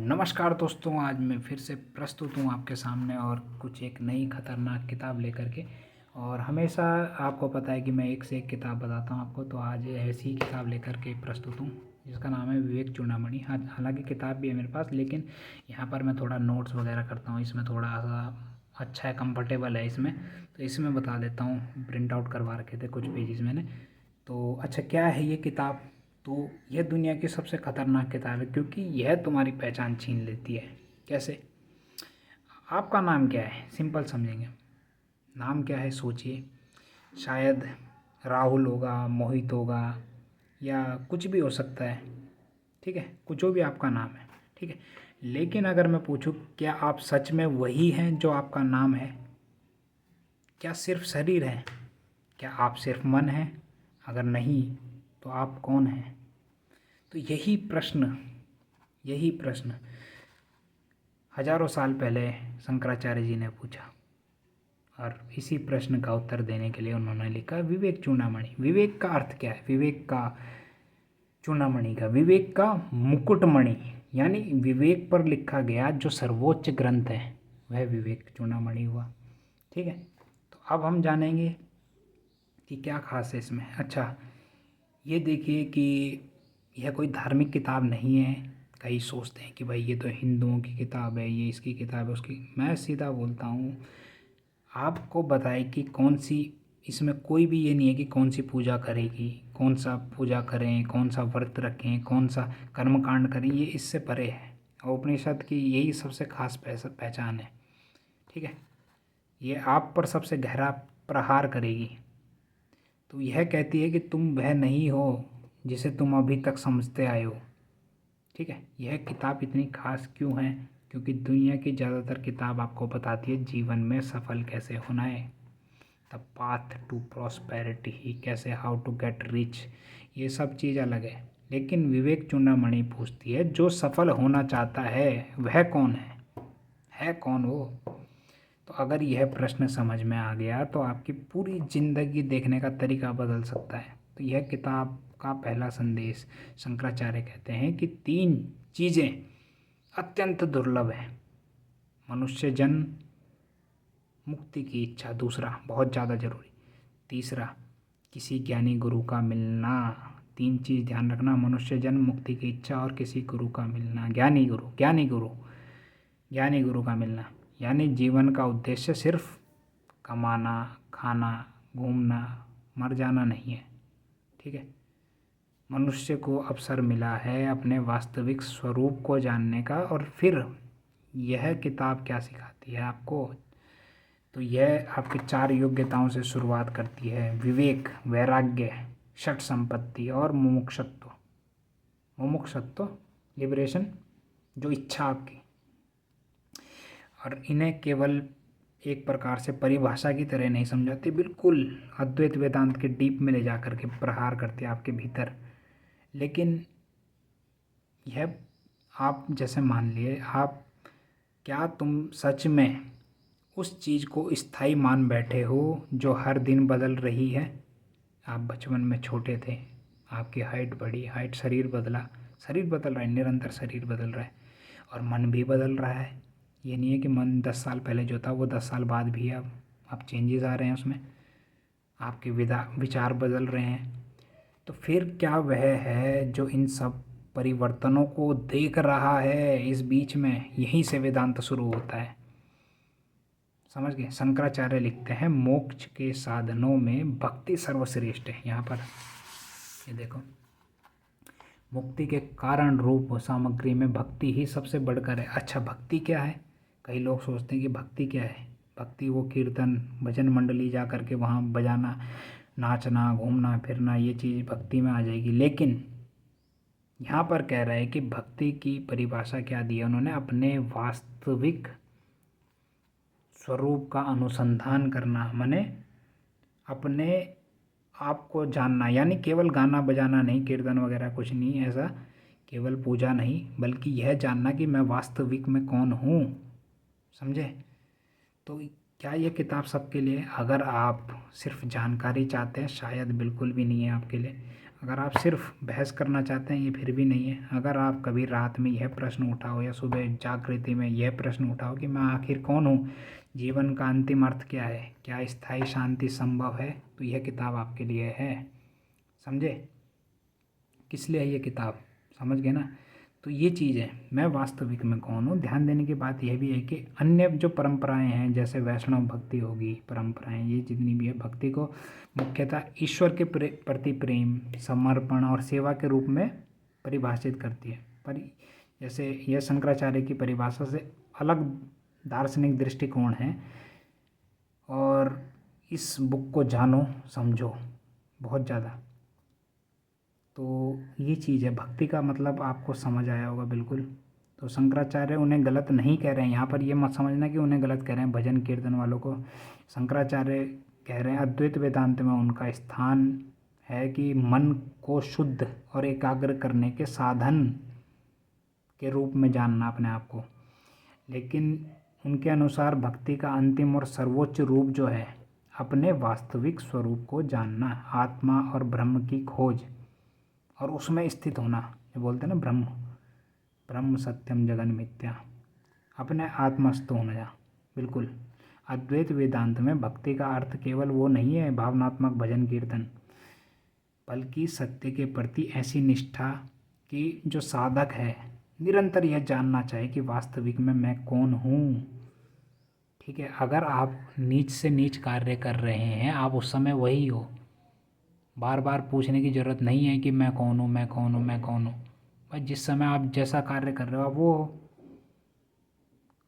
नमस्कार दोस्तों, आज मैं फिर से प्रस्तुत हूँ आपके सामने और कुछ एक नई खतरनाक किताब लेकर के। और हमेशा आपको पता है कि मैं एक से एक किताब बताता हूँ आपको, तो आज ऐसी ही किताब लेकर के प्रस्तुत हूँ जिसका नाम है विवेक चूड़ामणि। हाँ, हालांकि किताब भी है मेरे पास, लेकिन यहाँ पर मैं थोड़ा नोट्स वगैरह करता हूँ। इसमें थोड़ा सा अच्छा है, कंफर्टेबल है इसमें, तो इसमें बता देता हूँ। प्रिंट आउट करवा रखे थे कुछ पेजेस मैंने। तो अच्छा, क्या है ये किताब? तो यह दुनिया की सबसे खतरनाक किताब है, क्योंकि यह तुम्हारी पहचान छीन लेती है। कैसे? आपका नाम क्या है, सिंपल समझेंगे। नाम क्या है, सोचिए। शायद राहुल होगा, मोहित होगा, या कुछ भी हो सकता है। ठीक है, कुछ जो भी आपका नाम है। ठीक है, लेकिन अगर मैं पूछूं, क्या आप सच में वही हैं जो आपका नाम है? क्या सिर्फ शरीर है? क्या आप सिर्फ मन हैं? अगर नहीं, तो आप कौन हैं? तो यही प्रश्न हजारों साल पहले शंकराचार्य जी ने पूछा, और इसी प्रश्न का उत्तर देने के लिए उन्होंने लिखा विवेक चूड़ामणि। विवेक का अर्थ क्या है? विवेक का चूड़ामणि का, विवेक का मुकुटमणि, यानी विवेक पर लिखा गया जो सर्वोच्च ग्रंथ है, वह विवेक चूड़ामणि हुआ। ठीक है, तो अब हम जानेंगे कि क्या खास है इसमें। अच्छा, ये देखिए कि यह कोई धार्मिक किताब नहीं है। कई सोचते हैं कि भाई ये तो हिंदुओं की किताब है, ये इसकी किताब है, उसकी। मैं सीधा बोलता हूँ, आपको बताए कि कौन सी। इसमें कोई भी ये नहीं है कि कौन सी पूजा करेगी, कौन सा पूजा करें, कौन सा व्रत रखें, कौन सा कर्मकांड करें, ये इससे परे है। और उपनिषद की यही सबसे खास पहचान है। ठीक है, ये आप पर सबसे गहरा प्रहार करेगी। तो यह कहती है कि तुम वह नहीं हो जिसे तुम अभी तक समझते आए हो। ठीक है, यह किताब इतनी खास क्यों है? क्योंकि दुनिया की ज़्यादातर किताब आपको बताती है जीवन में सफल कैसे होना है, द पाथ टू प्रॉस्पेरिटी, कैसे, हाउ टू गेट रिच, ये सब चीज़ अलग है। लेकिन विवेक चूड़ामणि पूछती है, जो सफल होना चाहता है वह कौन है कौन वो? तो अगर यह प्रश्न समझ में आ गया तो आपकी पूरी ज़िंदगी देखने का तरीका बदल सकता है। तो यह किताब का पहला संदेश, शंकराचार्य कहते हैं कि 3 चीज़ें अत्यंत दुर्लभ है। मनुष्य जन्म, मुक्ति की इच्छा, दूसरा बहुत ज़्यादा जरूरी, तीसरा किसी ज्ञानी गुरु का मिलना। 3 चीज़ ध्यान रखना, मनुष्य जन्म, मुक्ति की इच्छा और किसी गुरु का मिलना, ज्ञानी गुरु का मिलना। यानी जीवन का उद्देश्य सिर्फ कमाना, खाना, घूमना, मर जाना नहीं है। ठीक है, मनुष्य को अवसर मिला है अपने वास्तविक स्वरूप को जानने का। और फिर यह किताब क्या सिखाती है आपको? तो यह आपकी 4 योग्यताओं से शुरुआत करती है: विवेक, वैराग्य, षट संपत्ति और मुमुक्षत्व, लिबरेशन, जो इच्छा आपकी। और इन्हें केवल एक प्रकार से परिभाषा की तरह नहीं समझाती, बिल्कुल अद्वैत वेदांत के डीप में ले जा करके प्रहार करते हैं आपके भीतर। लेकिन यह, आप जैसे मान लिए, आप, क्या तुम सच में उस चीज़ को स्थायी मान बैठे हो जो हर दिन बदल रही है? आप बचपन में छोटे थे, आपकी हाइट बढ़ी, शरीर बदला, शरीर बदल रहा है, निरंतर शरीर बदल रहा है, और मन भी बदल रहा है। ये नहीं है कि मन 10 साल पहले जो था वो 10 साल बाद भी है। अब चेंजेस आ रहे हैं उसमें, आपके विचार बदल रहे हैं। तो फिर क्या वह है जो इन सब परिवर्तनों को देख रहा है इस बीच में? यहीं से वेदांत शुरू होता है। समझ गए? शंकराचार्य लिखते हैं, मोक्ष के साधनों में भक्ति सर्वश्रेष्ठ है। यहाँ पर ये देखो, मुक्ति के कारण रूप सामग्री में भक्ति ही सबसे बढ़कर है। अच्छा, भक्ति क्या है? कई लोग सोचते हैं कि भक्ति क्या है। भक्ति वो कीर्तन, भजन मंडली जा करके वहाँ बजाना, नाचना, घूमना फिरना, ये चीज़ भक्ति में आ जाएगी। लेकिन यहाँ पर कह रहा है कि भक्ति की परिभाषा क्या दी है उन्होंने? अपने वास्तविक स्वरूप का अनुसंधान करना, माने अपने आप को जानना। यानी केवल गाना बजाना नहीं, कीर्तन वगैरह कुछ नहीं ऐसा, केवल पूजा नहीं, बल्कि यह जानना कि मैं वास्तविक में कौन हूँ। समझे? तो क्या ये किताब सबके लिए? अगर आप सिर्फ जानकारी चाहते हैं, शायद बिल्कुल भी नहीं है आपके लिए। अगर आप सिर्फ बहस करना चाहते हैं ये फिर भी नहीं है। अगर आप कभी रात में यह प्रश्न उठाओ या सुबह जागृति में यह प्रश्न उठाओ कि मैं आखिर कौन हूँ, जीवन का अंतिम अर्थ क्या है, क्या स्थायी शांति संभव है, तो यह किताब आपके लिए है। समझे किस लिए है ये किताब, समझ गए ना। तो ये चीज़ है, मैं वास्तविक में कौन हूँ। ध्यान देने की बात यह भी है कि अन्य जो परंपराएं हैं, जैसे वैष्णव भक्ति होगी, परंपराएं ये जितनी भी है, भक्ति को मुख्यतः ईश्वर के प्रति प्रेम, समर्पण और सेवा के रूप में परिभाषित करती है। पर जैसे यह शंकराचार्य की परिभाषा से अलग दार्शनिक दृष्टिकोण है। और इस बुक को जानो समझो बहुत ज़्यादा। तो ये चीज़ है, भक्ति का मतलब आपको समझ आया होगा बिल्कुल। तो शंकराचार्य उन्हें गलत नहीं कह रहे हैं यहाँ पर, ये मत समझना कि उन्हें गलत कह रहे हैं भजन कीर्तन वालों को। शंकराचार्य कह रहे हैं अद्वैत वेदांत में उनका स्थान है कि मन को शुद्ध और एकाग्र करने के साधन के रूप में जानना अपने आप को। लेकिन उनके अनुसार भक्ति का अंतिम और सर्वोच्च रूप जो है अपने वास्तविक स्वरूप को जानना, आत्मा और ब्रह्म की खोज और उसमें स्थित होना। जो बोलते हैं ना ब्रह्म, ब्रह्म सत्यम जगन मिथ्या, अपने आत्मस्थ होना। बिल्कुल अद्वैत वेदांत में भक्ति का अर्थ केवल वो नहीं है भावनात्मक भजन कीर्तन, बल्कि सत्य के प्रति ऐसी निष्ठा कि जो साधक है निरंतर यह जानना चाहे कि वास्तविक में मैं कौन हूँ। ठीक है, अगर आप नीच से नीच कार्य कर रहे हैं, आप उस समय वही हो। बार बार पूछने की ज़रूरत नहीं है कि मैं कौन हूँ, मैं कौन हूँ, मैं कौन हूँ। भाई जिस समय आप जैसा कार्य कर रहे हो आप वो हो।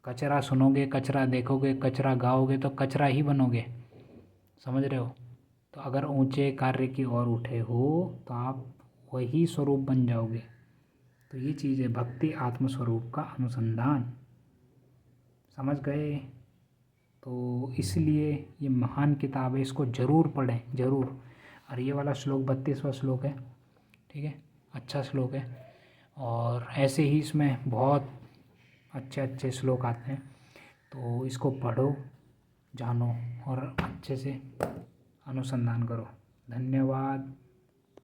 कचरा सुनोगे, कचरा देखोगे, कचरा गाओगे तो कचरा ही बनोगे। समझ रहे हो। तो अगर ऊंचे कार्य की ओर उठे हो तो आप वही स्वरूप बन जाओगे। तो ये चीज़ है भक्ति, आत्मस्वरूप का अनुसंधान। समझ गए। तो इसलिए ये महान किताब है, इसको ज़रूर पढ़ें, ज़रूर। और ये वाला श्लोक 32वां श्लोक है, ठीक है, अच्छा श्लोक है। और ऐसे ही इसमें बहुत अच्छे अच्छे श्लोक आते हैं। तो इसको पढ़ो, जानो और अच्छे से अनुसंधान करो। धन्यवाद।